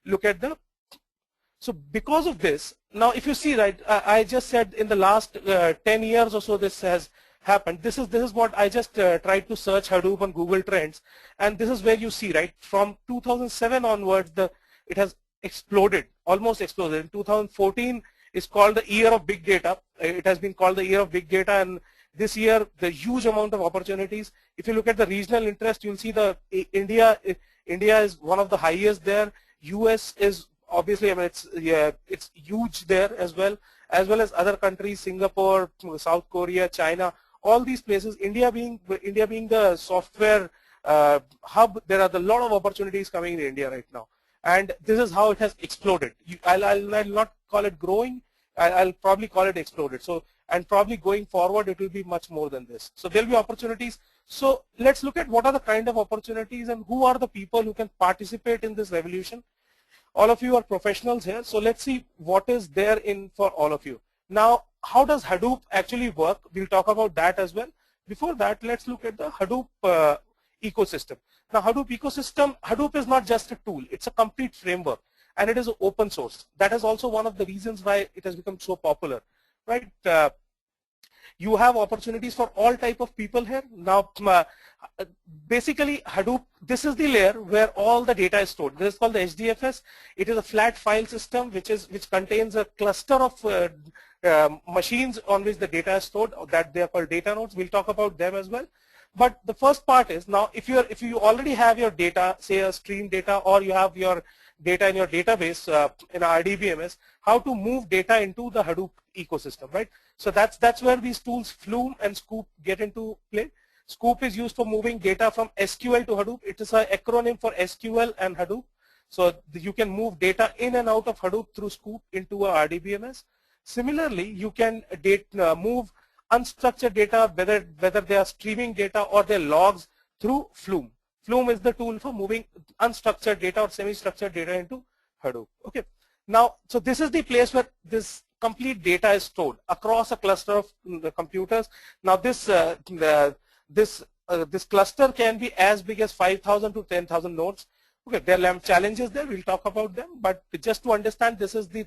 look at the, so because of this, now if you see, right, I just said in the last 10 years or so this has happened. This is what I just tried to search Hadoop on Google Trends, and this is where you see, right, from 2007 onwards, it has exploded, almost exploded. In 2014 is called the year of big data. It has been called the year of big data, and this year the huge amount of opportunities. If you look at the regional interest, you'll see the India is one of the highest there. US is obviously, I mean, it's huge there as well as other countries, Singapore, South Korea, China, all these places. India being the software hub, there are a lot of opportunities coming in India right now, and this is how it has exploded. I'll not call it growing. I'll probably call it exploded. So, and probably going forward it will be much more than this. So there'll be opportunities. So let's look at what are the kind of opportunities and who are the people who can participate in this revolution. All of you are professionals here, so let's see what is there in for all of you. Now, how does Hadoop actually work? We'll talk about that as well. Before that, let's look at the Hadoop ecosystem. Now, Hadoop ecosystem, Hadoop is not just a tool, it's a complete framework, and it is open source. That is also one of the reasons why it has become so popular, right? You have opportunities for all type of people here. Now, basically Hadoop, this is the layer where all the data is stored. This is called the HDFS. It is a flat file system which contains a cluster of machines on which the data is stored, that they are called data nodes. We'll talk about them as well. But the first part is, now if you already have your data, say a stream data, or you have your data in your database in RDBMS, how to move data into the Hadoop ecosystem, right? So that's where these tools Flume and Scoop get into play. Scoop is used for moving data from SQL to Hadoop. It is an acronym for SQL and Hadoop. So you can move data in and out of Hadoop through Scoop into a RDBMS. Similarly, you can move unstructured data, whether they are streaming data or their logs, through Flume. Flume is the tool for moving unstructured data or semi-structured data into Hadoop. Okay. Now, so this is the place where this complete data is stored across a cluster of computers. Now, this cluster can be as big as 5,000 to 10,000 nodes. Okay, there are challenges there. We'll talk about them, but just to understand, this is the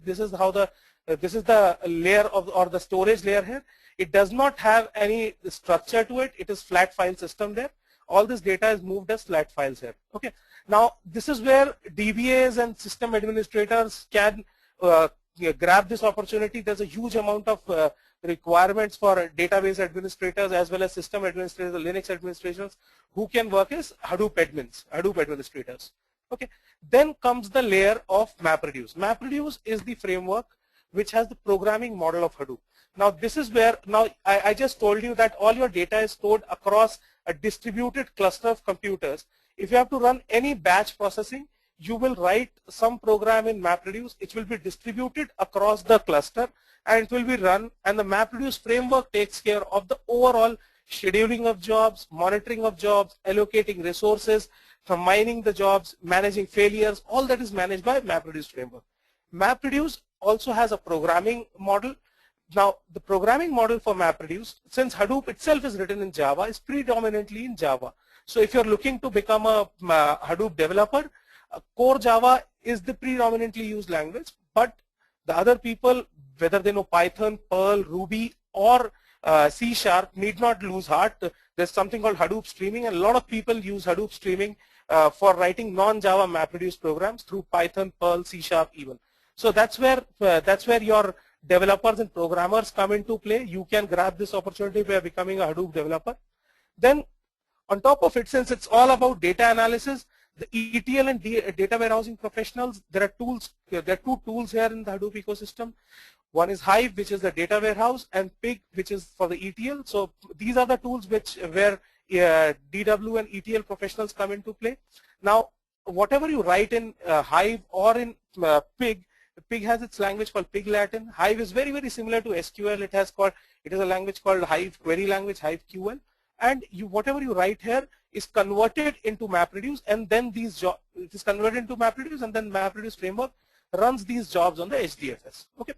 layer of, or the storage layer here. It does not have any structure to it. It is flat file system there. All this data is moved as flat files here. Okay. Now, this is where DBAs and system administrators can grab this opportunity. There's a huge amount of requirements for database administrators as well as system administrators, Linux administrators, who can work as Hadoop admins, Hadoop administrators. Okay. Then comes the layer of MapReduce. MapReduce is the framework which has the programming model of Hadoop. Now, this is where, now I just told you that all your data is stored across a distributed cluster of computers. If you have to run any batch processing, you will write some program in MapReduce. It will be distributed across the cluster and it will be run, and the MapReduce framework takes care of the overall scheduling of jobs, monitoring of jobs, allocating resources, combining the jobs, managing failures. All that is managed by MapReduce framework. MapReduce also has a programming model. Now, the programming model for MapReduce, since Hadoop itself is written in Java, is predominantly in Java. So if you're looking to become a Hadoop developer, core Java is the predominantly used language, but the other people, whether they know Python, Perl, Ruby, or C#, need not lose heart. There's something called Hadoop streaming, and a lot of people use Hadoop streaming for writing non-Java MapReduce programs through Python, Perl, C# even. So that's where your developers and programmers come into play. You can grab this opportunity by becoming a Hadoop developer. Then on top of it, since it's all about data analysis, the ETL and data warehousing professionals, there are two tools here in the Hadoop ecosystem. One is Hive, which is the data warehouse, and Pig, which is for the ETL. So these are the tools where DW and ETL professionals come into play. Now, whatever you write in Hive or in Pig, Pig has its language called Pig Latin. Hive is very, very similar to SQL. It is a language called Hive query language, Hive QL. And whatever you write here is converted into MapReduce, and then it is converted into MapReduce, and then MapReduce framework runs these jobs on the HDFS. Okay.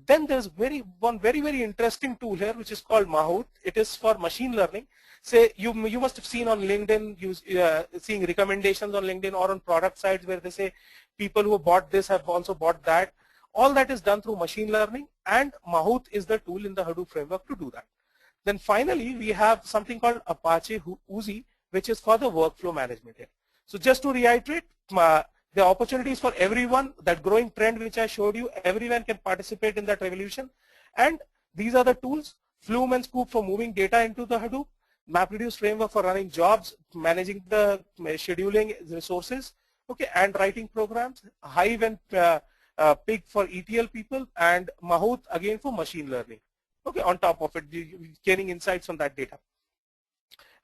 Then there's one very interesting tool here, which is called Mahout. It is for machine learning. Say you must have seen on LinkedIn, seeing recommendations on LinkedIn or on product sites where they say people who bought this have also bought that. All that is done through machine learning, and Mahout is the tool in the Hadoop framework to do that. Then finally, we have something called Apache Oozie, which is for the workflow management here. So just to reiterate, the opportunities for everyone, that growing trend which I showed you, everyone can participate in that revolution. And these are the tools: Flume and Scoop for moving data into the Hadoop, MapReduce framework for running jobs, managing the scheduling resources, okay, and writing programs, Hive and Pig for ETL people, and Mahout again for machine learning. Okay, on top of it, gaining insights from that data.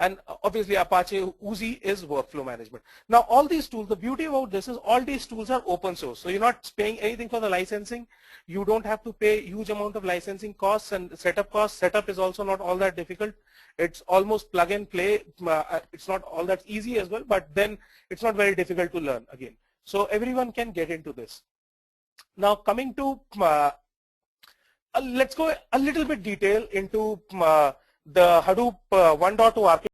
And obviously Apache Oozie is workflow management. Now all these tools, the beauty about this is all these tools are open source. So you're not paying anything for the licensing. You don't have to pay huge amount of licensing costs and setup costs. Setup is also not all that difficult. It's almost plug and play. It's not all that easy as well, but then it's not very difficult to learn again. So everyone can get into this. Now coming to, let's go a little bit detail into the Hadoop 1.2 architecture.